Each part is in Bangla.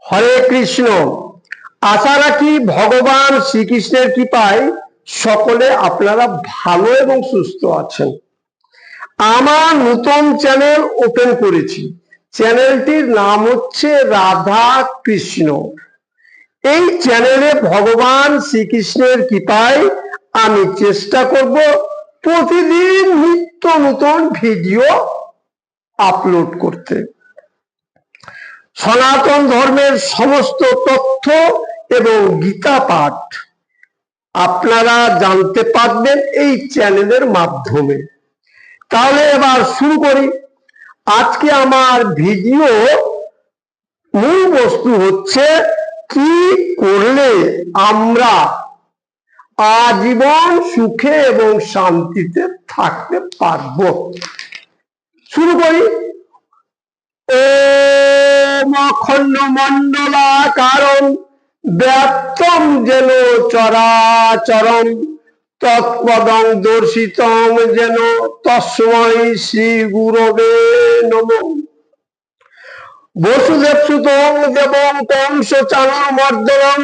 হরে কৃষ্ণ। আশা রাখি ভগবান শ্রীকৃষ্ণের কৃপায় সকলে আপনারা ভালো এবং সুস্থ আছেন। আমার নতুন চ্যানেল ওপেন করেছি। চ্যানেলটির নাম হচ্ছে রাধা কৃষ্ণ। এই চ্যানেলে ভগবান শ্রীকৃষ্ণের কৃপায় আমি চেষ্টা করব প্রতিদিন নিত্য নতুন ভিডিও আপলোড করতে। সনাতন ধর্মের সমস্ত তথ্য এবং গীতা পাঠ আপনারা জানতে পারবেন এই চ্যানেলের মাধ্যমে। তাহলে এবার শুরু করি। আজকে আমার ভিডিও মূল বস্তু হচ্ছে কি করলে আমরা আজীবন সুখে এবং শান্তিতে থাকতে পারব। শুরু করি। ওম অখণ্ড মণ্ডলাকারম ব্যাপ্তম যেন চরাচরম তৎপদং দর্শিতং যেন তস্মৈ শ্রী গুরবে নমঃ। বসুদেব সুতং দেবং কংস চাণূরমর্দনং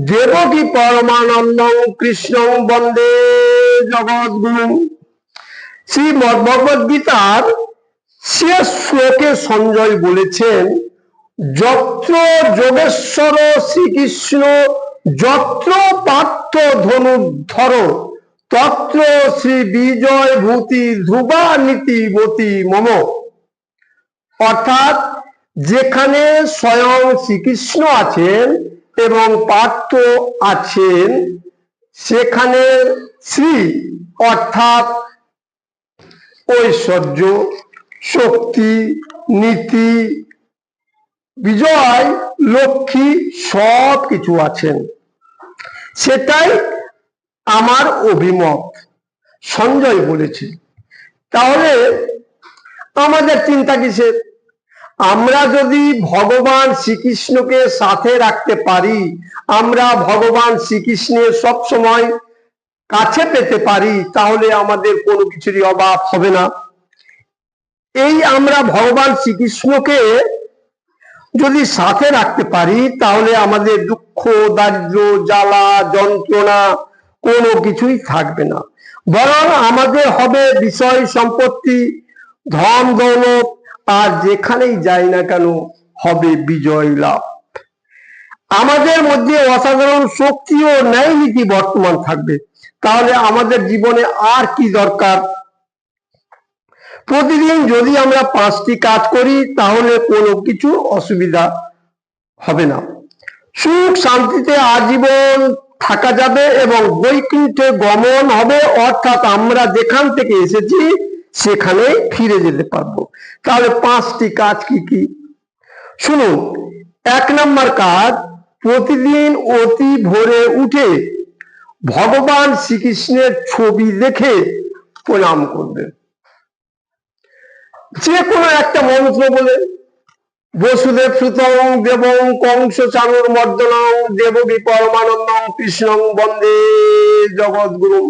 দেবকী পরমানন্দং কৃষ্ণং বন্দে জগদ্গুরুং। শ্রীমদ্ ভগবদ্ গীতার শেষ শ্লোকে সঞ্জয় বলেছেন, যত্র যোগেশ্বর শ্রীকৃষ্ণ যত্র পার্থ ধনুর্ধর তত্র শ্রী বিজয় ভূতি ধ্রুবা নীতি মতি মম। অর্থাৎ যেখানে স্বয়ং শ্রীকৃষ্ণ আছেন এবং পার্থ আছেন সেখানে শ্রী অর্থাৎ ঐশ্বর্য, শক্তি, নীতি, বিজয়, লক্ষ্মী সব কিছু আছেন। সেটাই আমার অভিমত, সঞ্জয় বলেছে। তাহলে আমাদের চিন্তা কিসের? আমরা যদি ভগবান শ্রীকৃষ্ণকে সাথে রাখতে পারি, আমরা ভগবান শ্রীকৃষ্ণের সব সময় কাছে পেতে পারি, তাহলে আমাদের কোনো কিছুরই অভাব হবে না। এই আমরা ভগবান শ্রীকৃষ্ণকে যদি সাথে রাখতে পারি তাহলে আমাদের দুঃখ, দারিদ্র, জ্বালা, যন্ত্রণা কোনো কিছুই থাকবে না। বরং আমাদের হবে বিষয় সম্পত্তি, ধন দৌলত, আর যেখানেই যাই না কেন হবে বিজয় লাভ। আমাদের মধ্যে অসাধারণ শক্তি ও ন্যায় নীতি বর্তমান থাকবে। তাহলে আমাদের জীবনে আর কি দরকার? প্রতিদিন যদি আমরা 5টি কাজ করি তাহলে কোনো কিছু অসুবিধা হবে না। সুখ শান্তিতে আজীবন থাকা যাবে এবং বৈকুণ্ঠে গমন হবে, অর্থাৎ আমরা যেখান থেকে এসেছি সেখানে ফিরে যেতে পারবো। তাহলে 5টি কাজ কি কি শুনুন। 1 নম্বর কাজ, প্রতিদিন অতি ভোরে উঠে ভগবান শ্রীকৃষ্ণের ছবি দেখে প্রণাম করবেন। যে কোনো একটা মন্ত্র বলে, বসুদেব সুতং দেবং কংস চাণূরমর্দনং দেবকী পরমানন্দং কৃষ্ণং বন্দে জগদ্গুরুং।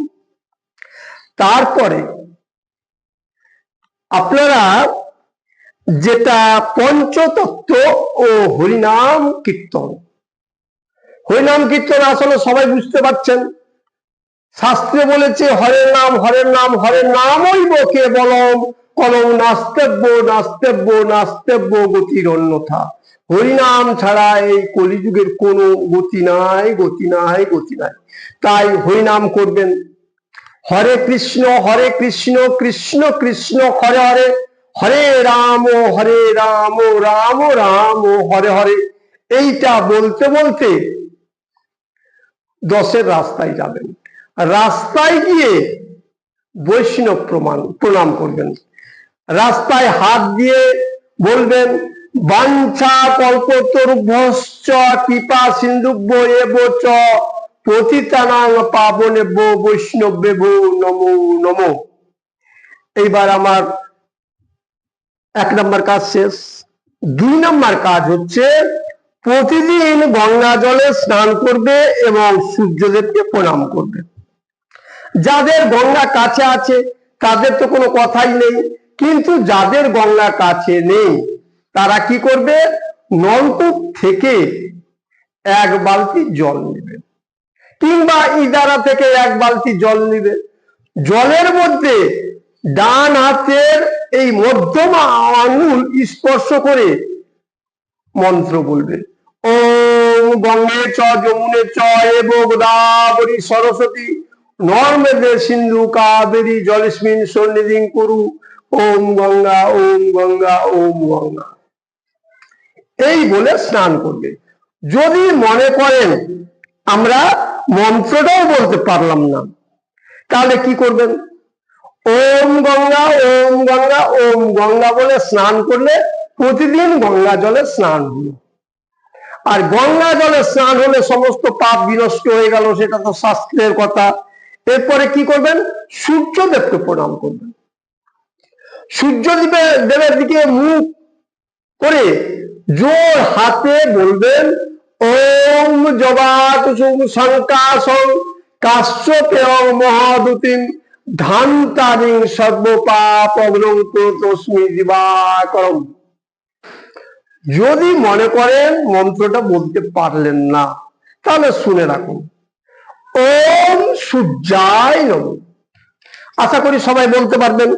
তারপরে আপনারা যেটা পঞ্চতত্ত্ব ও হরিনাম কীর্তন। হরিনাম কীর্তন আসলে সবাই বুঝতে পারছেন। শাস্ত্রে বলেছে হরের নাম হরের নাম হরের নামই বকে বলম কলম নাস্তেব্য নাস্তেব্য নাস্তেব্য গতির অন্যথা। হরিনাম ছাড়া এই কলিযুগের কোনো গতি নাই, গতি নাই, গতি নাই। তাই হরিনাম করবেন। হরে কৃষ্ণ কৃষ্ণ কৃষ্ণ হরে হরে, হরে রাম রাম রাম হরে হরে। এইটা বলতে বলতে 10-এর রাস্তায় যাবেন। রাস্তায় গিয়ে বৈষ্ণব প্রণাম করবেন। রাস্তায় হাত দিয়ে বলবেন, বাঞ্ছা কল্পতরুভ্যশ্চ কৃপা সিন্ধুভ্য এব চ পতিতানাং পাবনেভ্যো বৈষ্ণবেভ্যো নমো নমঃ। এইবার আমার 1 নম্বর কাজ শেষ। 2 নম্বর কাজ হচ্ছে প্রতিদিন গঙ্গা জলে স্নান করবে এবং সূর্যদেবকে প্রণাম করবে। যাদের গঙ্গা কাছে আছে তাদের তো কোনো কথাই নেই, কিন্তু যাদের গঙ্গা কাছে নেই তারা কি করবে? নলকূপ থেকে 1 বালতি জল নেবেন, কিংবা ইদারা থেকে 1 বালতি জল নেবে। জলের মধ্যে ডান হাতের এই মধ্যম আঙুল স্পর্শ করে মন্ত্র বলবে, ওম গঙ্গে চ যমুনে চ এব গোদাবরী সরস্বতী নর্মদে সিন্ধু কাবেরী জলেস্মিন সন্নিধিং কুরু ওম গঙ্গা ওম গঙ্গা ওম গঙ্গা। এই বলে স্নান করবে। যদি মনে করেন আমরা মন্ত্রটাও বলতে পারলাম না, তাহলে কি করবেন? ওম গঙ্গা ওম গঙ্গা ওম গঙ্গা বলে স্নান করলে প্রতিদিন গঙ্গা জলে স্নান হলো। আর গঙ্গা জলে স্নান হলে সমস্ত পাপ বিনষ্ট হয়ে গেল, সেটা তো শাস্ত্রের কথা। এরপরে কি করবেন? সূর্যদেবকে প্রণাম করবেন। সূর্যদেবের দিকে মুখ করে জোর হাতে বলবেন, ওম জবাকুসুম শঙ্কাসং কাশ্যপেয়ং মহাদুতিম ধান্তারিং সর্বপাপ অগ্নঙ্ক তস্মি দিবাকরম। যদি মনে করেন মন্ত্রটা বলতে পারলেন না, তাহলে শুনে রাখুন, ওম সূর্যায় নমঃ। আশা করি সবাই বলতে পারবেন।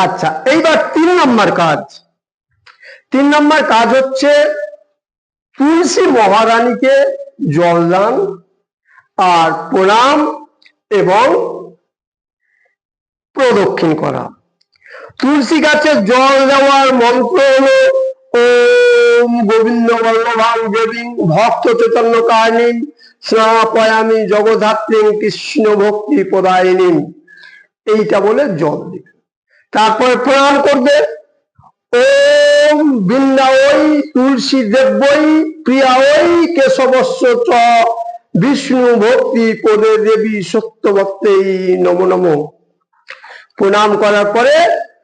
আচ্ছা, এইবার 3 নম্বর কাজ। 3 নম্বর কাজ হচ্ছে তুলসী মহারানীকে জলদান আর প্রণাম এবং প্রদক্ষিণ করা। তুলসী গাছে জল দেওয়ার মন্ত্র হলো ওম গোবিন্দ বল্লভাং দেবীং ভক্ত চৈতন্য কারিণীং স্নাপয়ামি জগদ্ধাত্রীং কৃষ্ণ ভক্তি প্রদায়িনীং। এইটা বলে জল দিবে। তারপরে প্রণাম করবে, ওম বৃন্দাবৈ তুলসী দেব্যই প্রিয়াই কেশবস্য চ বিষ্ণু ভক্তি পদে দেবী সত্যভক্তেই নমো নমঃ। প্রণাম করার পরে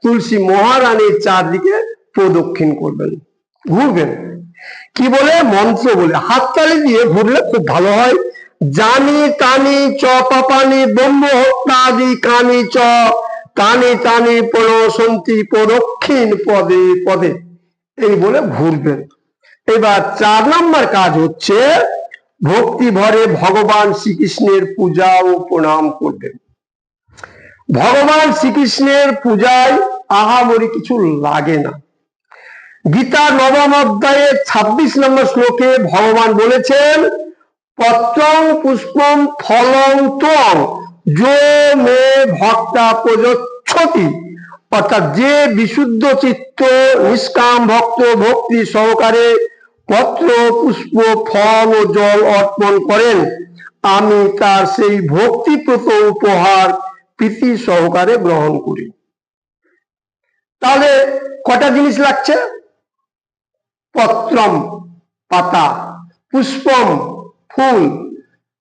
তুলসী মহারানীর চারদিকে প্রদক্ষিণ করবেন, ঘুরবেন। কি বলে? মন্ত্র বলে। হাততালি দিয়ে ঘুরলে খুব ভালো হয়। জানি তানি চ পাপানি ব্রহ্ম হত্যাদি কানি চ তানি তানি প্রণশন্তি প্রদক্ষিণ পদে পদে। এই বলে ঘুরবেন। এবার 4 নম্বর কাজ হচ্ছে ভক্তি ভরে ভগবান শ্রীকৃষ্ণের পূজা ও প্রণাম করবেন। ভগবান শ্রীকৃষ্ণের পূজায় আহামরি কিছু লাগে না। গীতা 9ম অধ্যায়ে 26 নম্বর শ্লোকে ভগবান বলেছেন, পত্রং পুষ্পম ফলং ত্বং যো মে ভক্তা প্রযচ্ছতি। অর্থাৎ যে বিশুদ্ধ চিত্ত নিষ্কাম ভক্ত ভক্তি সহকারে পত্র পুষ্প ফল ও জল অর্পণ করেন, আমি তার সেই ভক্তিপ্রত উপহার প্রীতি সহকারে গ্রহণ করি। তাহলে কটা জিনিস লাগছে? পত্রম পাতা, পুষ্পম ফুল,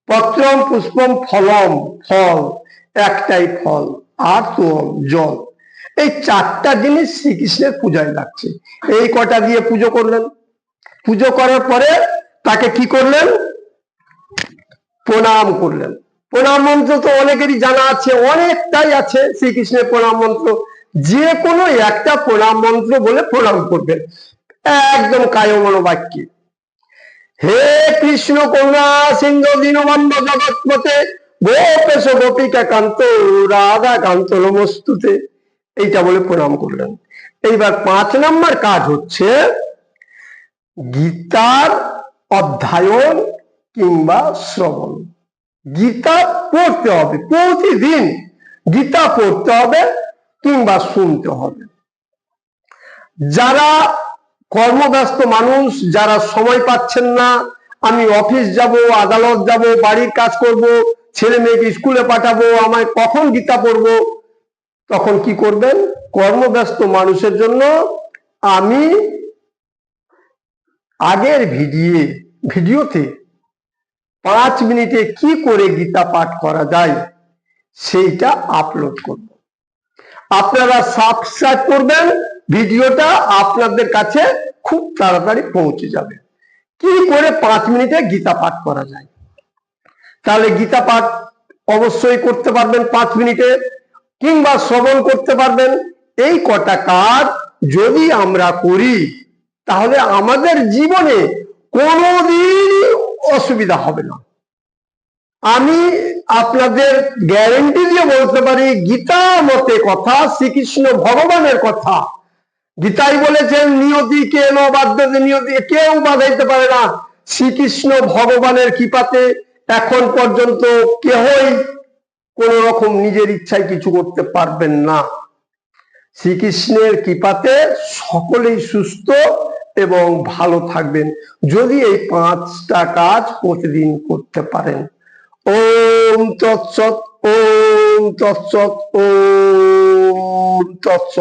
পত্রম পুষ্পম ফলম ফল, একটাই ফল, আর তোম জল। এই 4টা জিনিস শ্রীকৃষ্ণের পূজায় লাগছে। এই কটা দিয়ে পুজো করলেন। পুজো করার পরে তাকে কি করলেন? প্রণাম করলেন। প্রণাম মন্ত্র তো অনেকেরই জানা আছে, অনেকটাই আছে শ্রীকৃষ্ণের প্রণাম মন্ত্র। যে কোনো একটা প্রণাম মন্ত্র বলে প্রণাম করবেন, একদম কায়মনোবাক্যে। হে কৃষ্ণ করুণা সিন্ধু দীনবন্ধু জগৎপতে গোপেশ গোপিকা কান্ত রাধা কান্ত নমস্তুতে। এইটা বলে প্রণাম করলেন। এইবার 5 নম্বর কাজ হচ্ছে গীতার অধ্যয়ন কিংবা শ্রবণ। গীতা পড়তে হবে, প্রতিদিন গীতা পড়তে হবে কিংবা শুনতে হবে। যারা কর্মব্যস্ত মানুষ, যারা সময় পাচ্ছেন না, আমি অফিস যাব, আদালত যাব, বাড়ির কাজ করব, ছেলে মেয়েকে স্কুলে পাঠাবো, আমায় কখন গীতা পড়বো, তখন কি করবেন? কর্মব্যস্ত মানুষের জন্য আমি আগের ভিডিওতে 5 মিনিটে কি করে গীতা পাঠ করা যায় সেইটা আপলোড করব। আপনারা সাবস্ক্রাইব করবেন, ভিডিওটা আপনাদের কাছে খুব তাড়াতাড়ি পৌঁছে যাবে। কি করে 5 মিনিটে গীতা পাঠ করা যায়। তাহলে গীতা পাঠ অবশ্যই করতে পারবেন 5 মিনিটে, কিংবা শ্রবণ করতে পারবেন। এই কটা কাজ যদি আমরা করি তাহলে আমাদের জীবনে কোনোদিন অসুবিধা হবে না। আমি আপনাদের গ্যারেন্টি দিয়ে বলতে পারি, গীতা মতে কথা, শ্রীকৃষ্ণ ভগবানের কথা। গীতাই বলেছেন নিয়তিকে ন বাধ্যতে নিয়তি, কেউ বাধাইতে পারে না। শ্রীকৃষ্ণ ভগবানের কৃপাতে এখন পর্যন্ত কেউই কোন রকম নিজের ইচ্ছায় কিছু করতে পারবেন না। শ্রীকৃষ্ণের কৃপাতে সকলেই সুস্থ এবং ভালো থাকবেন যদি এই 5টা কাজ প্রতিদিন করতে পারেন। ওম তৎসৎ, ওম তৎসৎ, ওম তৎসৎ।